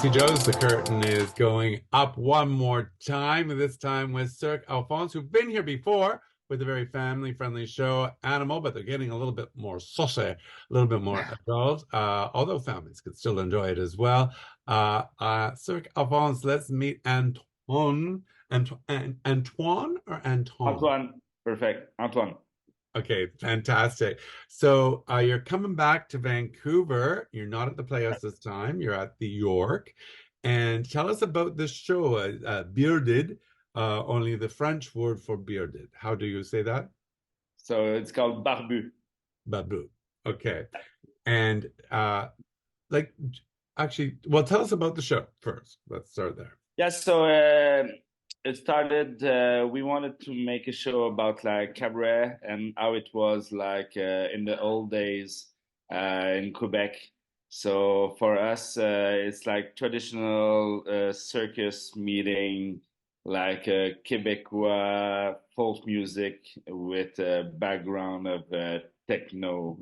Missy Joe's The Curtain is going up one more time, this time with Cirque Alfonse, who've been here before with a very family-friendly show, Animal, but they're getting a little bit more saucy, a little bit more adult, although families could still enjoy it as well. Cirque Alfonse, let's meet Antoine. Antoine or Anton? Antoine, perfect. Antoine. Okay, fantastic. So you're coming back to Vancouver. You're not at the Playhouse this time. You're at the York. And tell us about this show, Bearded, only the French word for bearded. How do you say that? So it's called Barbu. Babu. Okay. And like, actually, well, tell us about the show first. Let's start there. Yes, so it started, we wanted to make a show about like cabaret and how it was like in the old days in Quebec. So for us, it's like traditional circus meeting, like Quebecois folk music with a background of techno,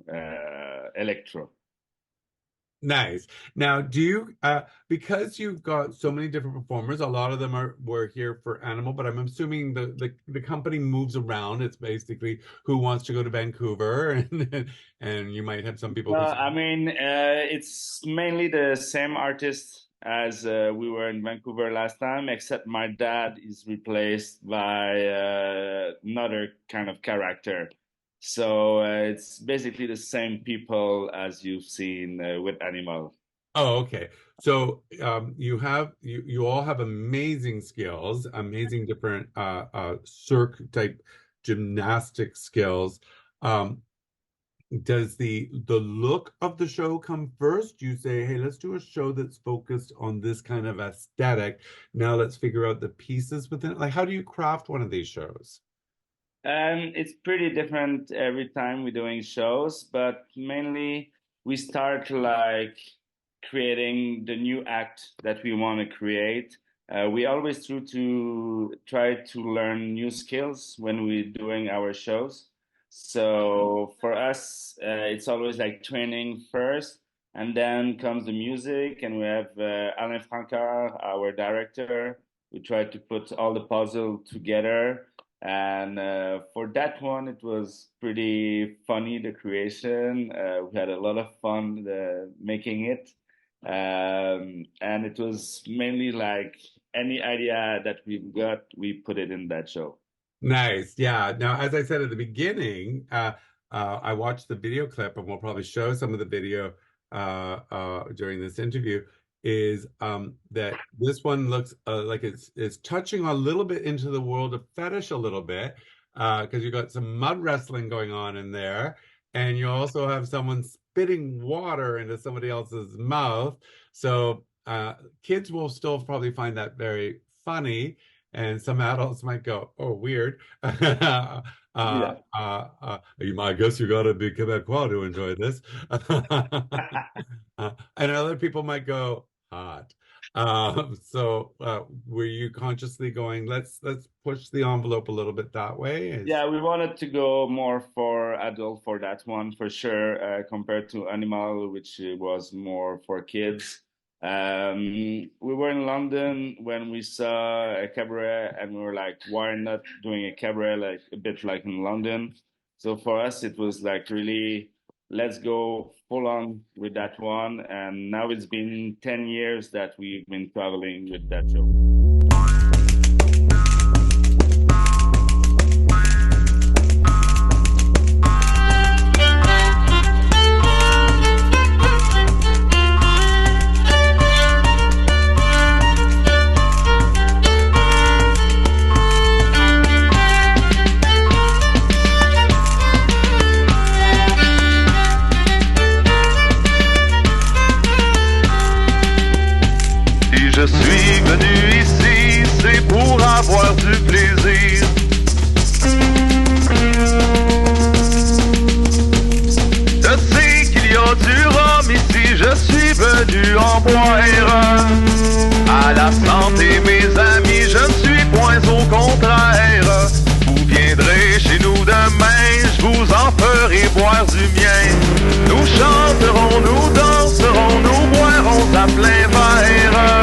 electro. Nice. Now, do you because you've got so many different performers, a lot of them were here for Animal, but I'm assuming the company moves around. It's basically who wants to go to Vancouver and you might have some people who say, I mean, it's mainly the same artist as we were in Vancouver last time, except my dad is replaced by another kind of character. So it's basically the same people as you've seen with Animal. oh, okay. So you all have amazing skills, amazing different cirque type gymnastic skills. Um, does the look of the show come first? You say, hey, let's do a show that's focused on this kind of aesthetic. Now let's figure out the pieces within it. Like, how do you craft one of these shows? It's pretty different every time we're doing shows, but mainly we start like creating the new act that we want to create. We always try to learn new skills when we're doing our shows. So for us, it's always like training first, and then comes the music, and we have Alain Francard, our director. We try to put all the puzzle together, and for that one, it was pretty funny, the creation. We had a lot of fun making it. And it was mainly like any idea that we've got, we put it in that show. Nice. Yeah. Now, as I said at the beginning, I watched the video clip, and we'll probably show some of the video during this interview. Is that this one looks like it's touching a little bit into the world of fetish a little bit, because you got some mud wrestling going on in there, and you also have someone spitting water into somebody else's mouth. So kids will still probably find that very funny, and some adults might go, "Oh, weird." Yeah. I guess you got to be Quebecois to enjoy this. And other people might go, hot. So were you consciously going, let's push the envelope a little bit that way? Yeah, we wanted to go more for adult for that one for sure, compared to Animal, which was more for kids. We were in London when we saw a cabaret, and we were like, why not doing a cabaret like a bit like in London? So for us, it was like really, let's go full on with that one. And now it's been 10 years that we've been traveling with that show. Si je suis venu ici, c'est pour avoir du plaisir. Je sais qu'il y a du rhum ici, je suis venu en boire. À la santé, mes amis, je ne suis point au contraire. Vous viendrez chez nous demain, je vous en ferai boire du mien. Nous chanterons, nous danserons, nous boirons à plein verre.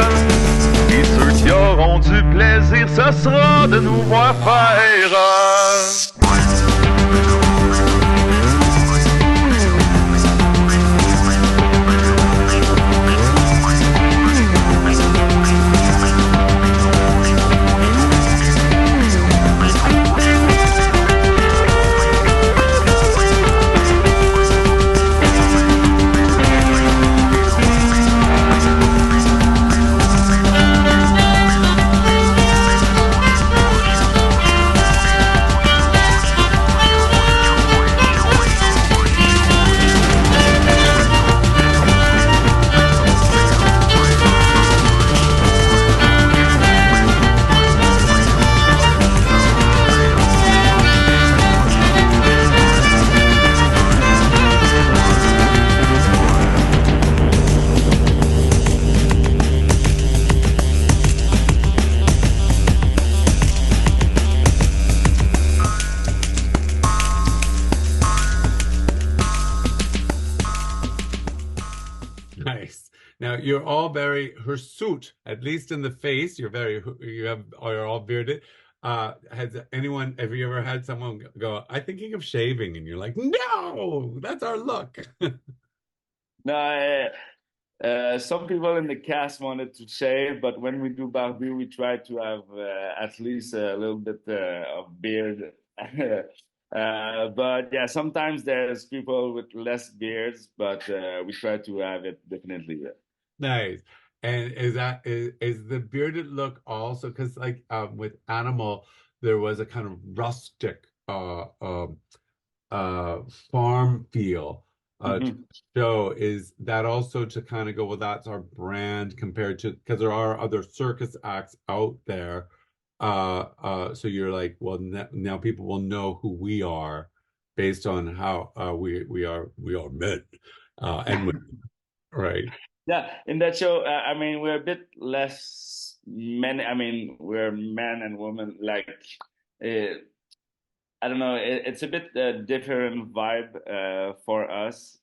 ce sera de nous voir faire. Nice. Now you're all very hirsute, at least in the face. You're all bearded. Have you ever had someone go, I'm thinking of shaving, and you're like, no, that's our look. No, some people in the cast wanted to shave, but when we do Barbu, we try to have at least a little bit of beard. But yeah, sometimes there's people with less beards, but we try to have it definitely. Nice. And is the bearded look also because like with Animal, there was a kind of rustic uh farm feel to Mhm. the show. Is that also to kind of go, well, that's our brand compared to, because there are other circus acts out there. So you're like, well, now people will know who we are based on how we are men and women, right? Yeah, in that show, I mean, we're a bit less men. I mean, we're men and women. Like, uh, I don't know. It's a bit different vibe for us.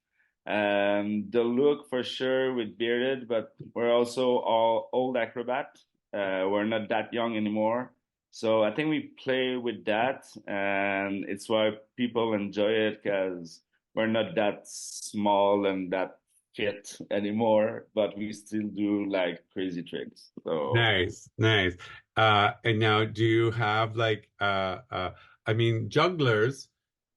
The look for sure with bearded, but we're also all old acrobat. We're not that young anymore. So I think we play with that, and it's why people enjoy it because we're not that small and that fit anymore, but we still do like crazy tricks. So. Nice, nice. And now do you have like I mean, jugglers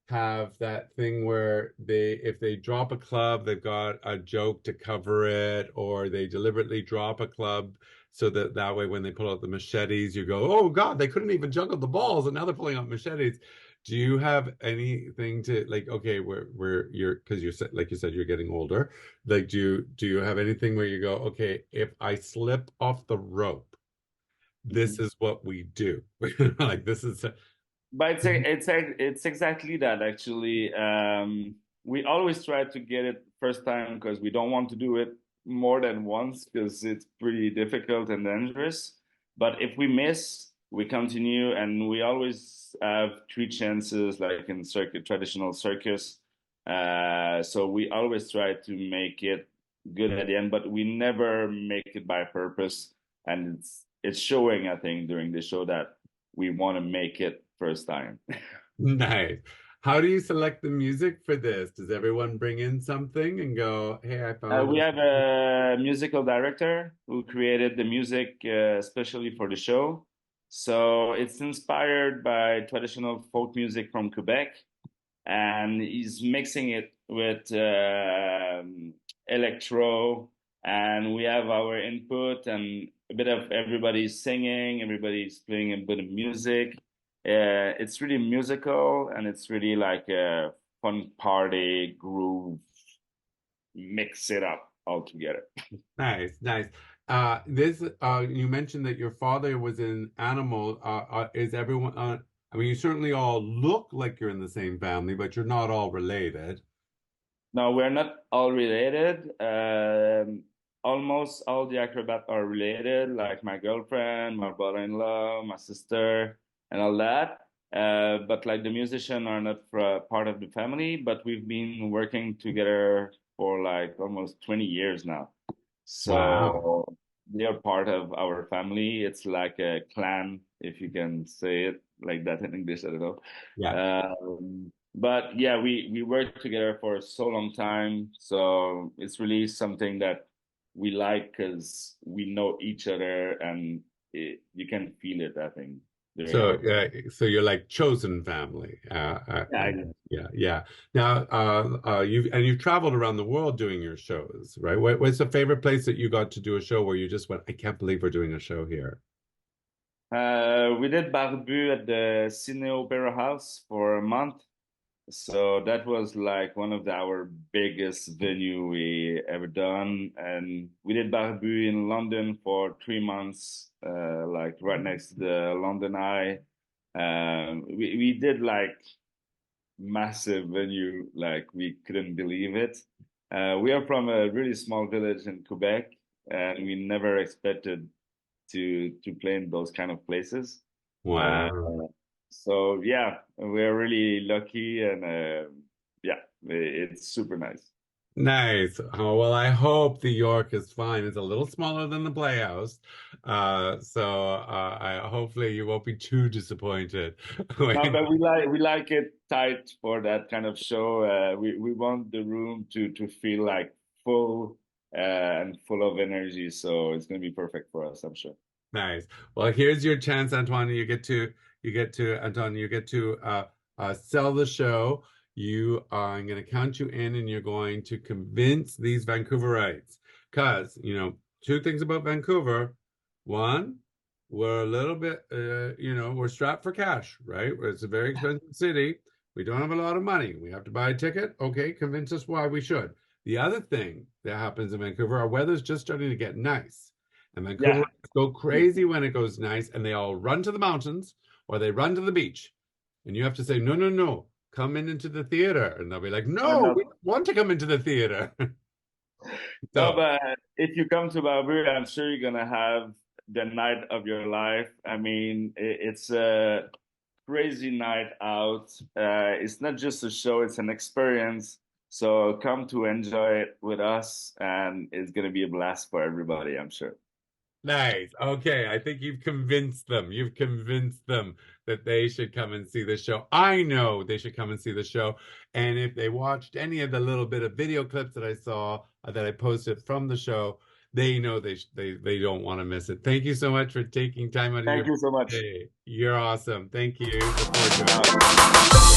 have that thing where if they drop a club, they've got a joke to cover it, or they deliberately drop a club so that way when they pull out the machetes, you go, oh God, they couldn't even juggle the balls, and now they're pulling out machetes. Do you have anything to like, okay, where you're, because you said, like you said, you're getting older. Like, do you have anything where you go, okay, if I slip off the rope, this is what we do. Like this is But it's exactly that actually. We always try to get it first time because we don't want to do it more than once because it's pretty difficult and dangerous. But if we miss, we continue, and we always have three chances, like in circuit traditional circus. So we always try to make it good at the end, but we never make it by purpose. And it's showing, I think, during the show that we want to make it first time. nice. How do you select the music for this? Does everyone bring in something and go, hey, I found We this? have a musical director who created the music especially for the show. So it's inspired by traditional folk music from Quebec, and he's mixing it with electro, and we have our input and a bit of everybody's singing, everybody's playing a bit of music. It's really musical, and it's really like a fun party groove, mix it up all together. Nice, nice. This you mentioned that your father was in Animal. Is everyone I mean, you certainly all look like you're in the same family, but you're not all related. No, we're not all related. Almost all the acrobat are related, like my girlfriend, my brother-in-law, my sister, and all that. But like the musicians are not part of the family, but we've been working together for like almost 20 years now. Wow. So they are part of our family. It's like a clan if you can say it like that in English, I don't know. Yeah. But yeah, we worked together for so long time, so it's really something that we like because we know each other and you can feel it, I think. So, During so you're like chosen family. yeah, Yeah. Now, you've traveled around the world doing your shows, right? What's the favorite place that you got to do a show where you just went, I can't believe we're doing a show here? we did Barbu at the Sydney Opera House for a month. So that was like one of our biggest venue we ever done. And we did Barbu in London for 3 months, like right next to the London Eye. We did like massive venue, like we couldn't believe it. We are from a really small village in Quebec, and we never expected to play in those kind of places. Uh, Wow. so yeah, we're really lucky, and yeah, it's super nice. Nice. Oh, well, I hope the York is fine. It's a little smaller than the Playhouse. I hopefully you won't be too disappointed. No, when- but we like it tight for that kind of show. We want the room to feel like full and full of energy. So it's gonna be perfect for us, I'm sure. Nice. Well, here's your chance, Antoine. Antoine, you get to sell the show. I'm going to count you in, and you're going to convince these Vancouverites. Because, two things about Vancouver. One, we're a little bit, we're strapped for cash, right? It's a very expensive city. We don't have a lot of money. We have to buy a ticket. Okay, convince us why we should. The other thing that happens in Vancouver, our weather's just starting to get nice. And Vancouver Yeah, go crazy when it goes nice, and they all run to the mountains or they run to the beach. And you have to say, no, no, no, come into the theater. And they'll be like, oh, no, we no, don't want to come into the theater. no, So but if you come to Barbu, I'm sure you're gonna have the night of your life. I mean, it's a crazy night out. It's not just a show; it's an experience. So come to enjoy it with us, and it's gonna be a blast for everybody, I'm sure. nice. Okay, I think you've convinced them. You've convinced them that they should come and see the show. I know they should come and see the show. And if they watched any of the little bit of video clips that I saw that I posted from the show, they know they don't want to miss it. Thank you so much for taking time out of your Thank you so much. day. You're awesome. Thank you. Look forward to it. Uh,